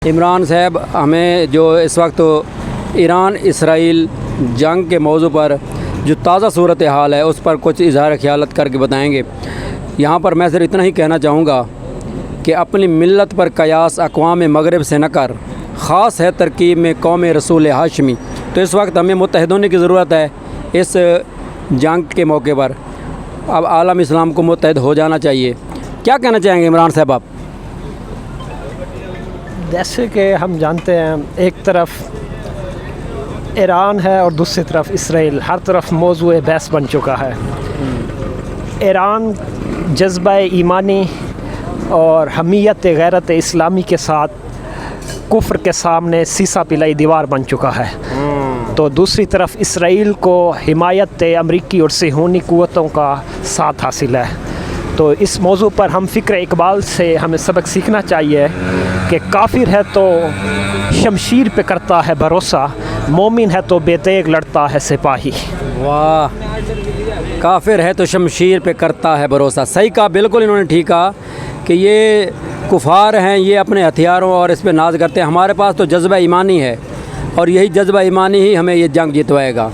عمران صاحب ہمیں جو اس وقت ایران اسرائیل جنگ کے موضوع پر جو تازہ صورتحال ہے اس پر کچھ اظہار خیالت کر کے بتائیں گے۔ یہاں پر میں صرف اتنا ہی کہنا چاہوں گا کہ اپنی ملت پر قیاس اقوام مغرب سے نہ کر، خاص ہے ترکیب میں قوم رسول ہاشمی۔ تو اس وقت ہمیں متحد ہونے کی ضرورت ہے اس جنگ کے موقع پر۔ اب عالم اسلام کو متحد ہو جانا چاہیے۔ کیا کہنا چاہیں گے عمران صاحب آپ؟ جیسے کہ ہم جانتے ہیں ایک طرف ایران ہے اور دوسری طرف اسرائیل، ہر طرف موضوع بحث بن چکا ہے۔ ایران جذبہ ایمانی اور حمیت غیرت اسلامی کے ساتھ کفر کے سامنے سیسا پلائی دیوار بن چکا ہے، تو دوسری طرف اسرائیل کو حمایت امریکی اور صہیونی قوتوں کا ساتھ حاصل ہے۔ تو اس موضوع پر ہم فکر اقبال سے ہمیں سبق سیکھنا چاہیے کہ کافر ہے تو شمشیر پہ کرتا ہے بھروسہ، مومن ہے تو بے تیغ لڑتا ہے سپاہی۔ واہ، کافر ہے تو شمشیر پہ کرتا ہے بھروسہ۔ صحیح کہا، بالکل انہوں نے ٹھیک کہا کہ یہ کفار ہیں، یہ اپنے ہتھیاروں اور اس پہ ناز کرتے ہیں۔ ہمارے پاس تو جذبہ ایمانی ہے اور یہی جذبہ ایمانی ہی ہمیں یہ جنگ جتوائے گا۔